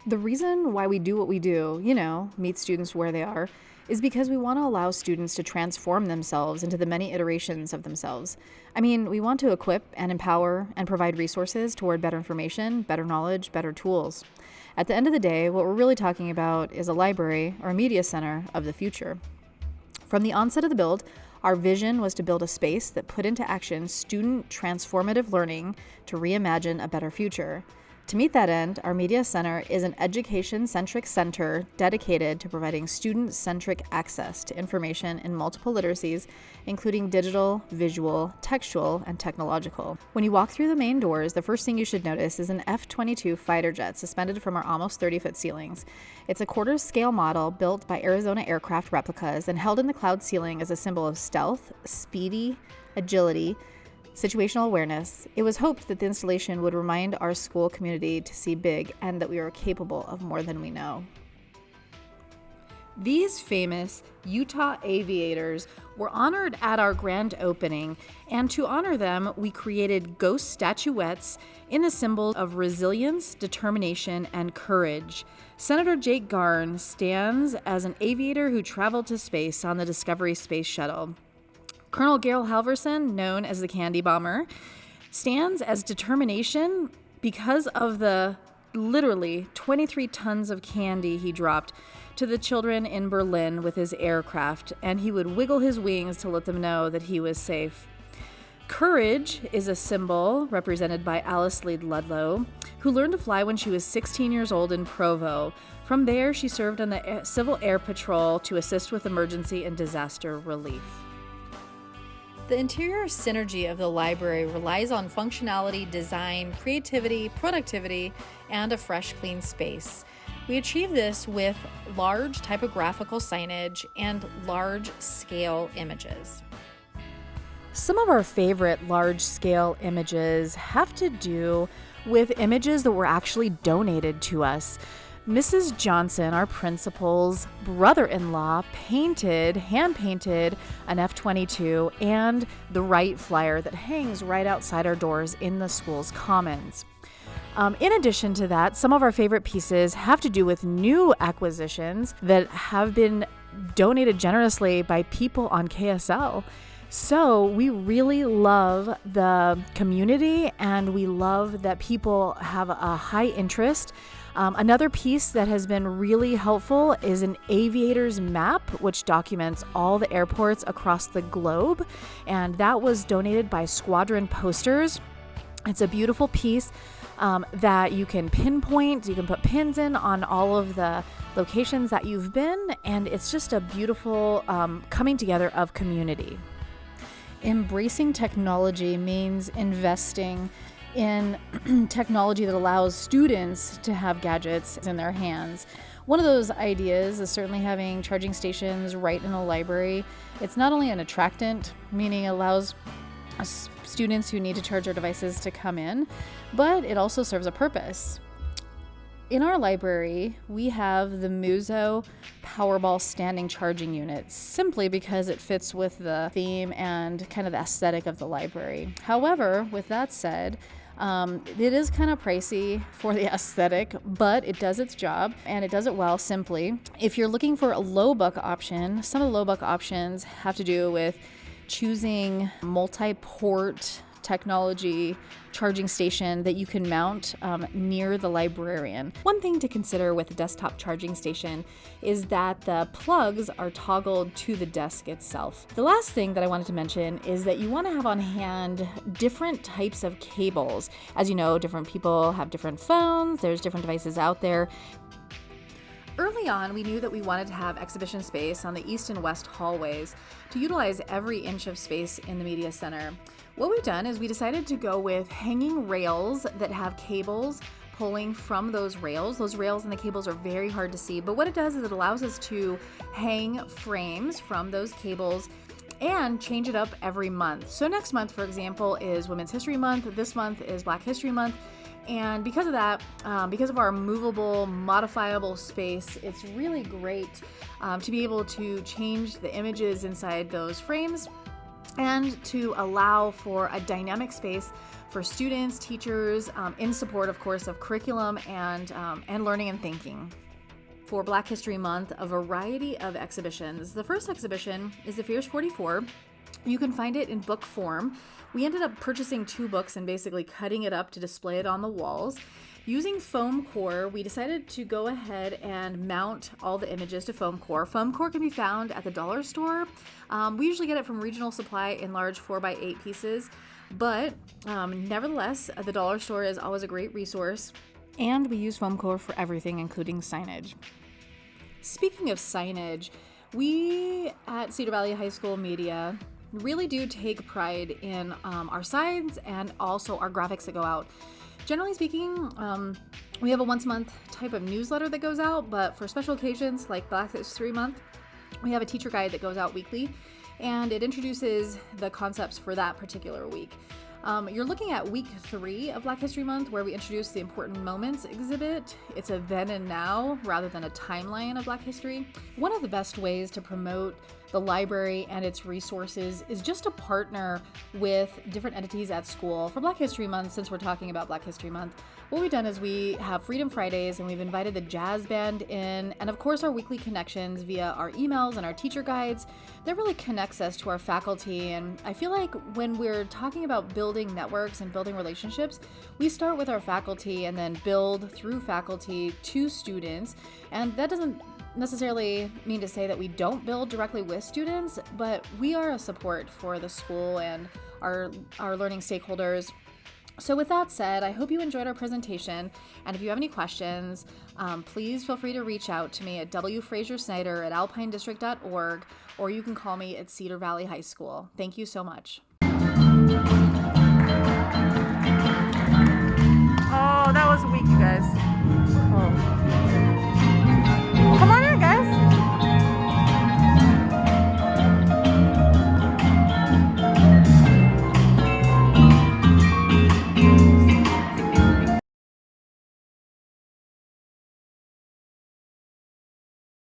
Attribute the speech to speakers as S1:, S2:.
S1: The reason why we do what we do, meet students where they are, is because we want to allow students to transform themselves into the many iterations of themselves. We want to equip and empower and provide resources toward better information, better knowledge, better tools. At the end of the day, what we're really talking about is a library or a media center of the future. From the onset of the build, our vision was to build a space that put into action student transformative learning to reimagine a better future. To meet that end, our Media Center is an education-centric center dedicated to providing student-centric access to information in multiple literacies, including digital, visual, textual, and technological. When you walk through the main doors, the first thing you should notice is an F-22 fighter jet suspended from our almost 30-foot ceilings. It's a quarter-scale model built by Arizona Aircraft Replicas and held in the cloud ceiling as a symbol of stealth, speedy, agility, situational awareness. It was hoped that the installation would remind our school community to see big and that we are capable of more than we know. These famous Utah Aviators were honored at our grand opening, and to honor them, we created ghost statuettes in a symbol of resilience, determination, and courage. Senator Jake Garn stands as an aviator who traveled to space on the Discovery Space Shuttle. Colonel Gale Halverson, known as the Candy Bomber, stands as determination because of the literally 23 tons of candy he dropped to the children in Berlin with his aircraft, and he would wiggle his wings to let them know that he was safe. Courage is a symbol represented by Alice Lead Ludlow, who learned to fly when she was 16 years old in Provo. From there, she served on the Civil Air Patrol to assist with emergency and disaster relief. The interior synergy of the library relies on functionality, design, creativity, productivity, and a fresh, clean space. We achieve this with large typographical signage and large-scale images. Some of our favorite large-scale images have to do with images that were actually donated to us. Mrs. Johnson, our principal's brother-in-law, hand-painted an F-22 and the Wright flyer that hangs right outside our doors in the school's commons. In addition to that, some of our favorite pieces have to do with new acquisitions that have been donated generously by people on KSL. So we really love the community, and we love that people have a high interest. Another piece that has been really helpful is an Aviators map, which documents all the airports across the globe, and that was donated by Squadron Posters. It's a beautiful piece that you can pinpoint. You can put pins in on all of the locations that you've been, and it's just a beautiful coming together of community. Embracing technology means investing in technology that allows students to have gadgets in their hands. One of those ideas is certainly having charging stations right in a library. It's not only an attractant, meaning it allows students who need to charge their devices to come in, but it also serves a purpose. In our library, we have the Muso Powerball standing charging unit, simply because it fits with the theme and kind of the aesthetic of the library. However, with that said, it is kind of pricey for the aesthetic, but it does its job, and it does it well simply. If you're looking for a low buck option, some of the low buck options have to do with choosing multi-port technology charging station that you can mount near the librarian. One thing to consider with a desktop charging station is that the plugs are toggled to the desk itself. The last thing that I wanted to mention is that you want to have on hand different types of cables. As you know, different people have different phones, there's different devices out there. Early on, we knew that we wanted to have exhibition space on the east and west hallways to utilize every inch of space in the media center. What we've done is we decided to go with hanging rails that have cables pulling from those rails. Those rails and the cables are very hard to see, but what it does is it allows us to hang frames from those cables and change it up every month. So next month, for example, is Women's History Month. This month is Black History Month. And because of that, because of our movable, modifiable space, it's really great to be able to change the images inside those frames and to allow for a dynamic space for students, teachers, in support, of course, of curriculum and learning and thinking. For Black History Month, a variety of exhibitions. The first exhibition is The Fierce 44. You can find it in book form. We ended up purchasing 2 books and basically cutting it up to display it on the walls. Using foam core, we decided to go ahead and mount all the images to foam core. Foam core can be found at the dollar store. We usually get it from Regional Supply in large 4x8 pieces, but nevertheless, the dollar store is always a great resource. And we use foam core for everything, including signage. Speaking of signage, we at Cedar Valley High School Media really do take pride in our signs and also our graphics that go out. Generally speaking, we have a once a month type of newsletter that goes out, but for special occasions like Black History Month, we have a teacher guide that goes out weekly, and it introduces the concepts for that particular week. You're looking at week 3 of Black History Month, where we introduce the Important Moments exhibit. It's a then and now rather than a timeline of Black history. One of the best ways to promote the library and its resources is just to partner with different entities at school. For Black History Month, since we're talking about Black History Month, what we've done is we have Freedom Fridays, and we've invited the jazz band in, and of course our weekly connections via our emails and our teacher guides. That really connects us to our faculty, and I feel like when we're talking about building networks and building relationships, we start with our faculty and then build through faculty to students, and that doesn't necessarily mean to say that we don't build directly with students, but we are a support for the school and our learning stakeholders. So with that said, I hope you enjoyed our presentation, and if you have any questions, please feel free to reach out to me at Frazier-Snyder at alpinedistrict.org, or you can call me at Cedar Valley High School. Thank you so much.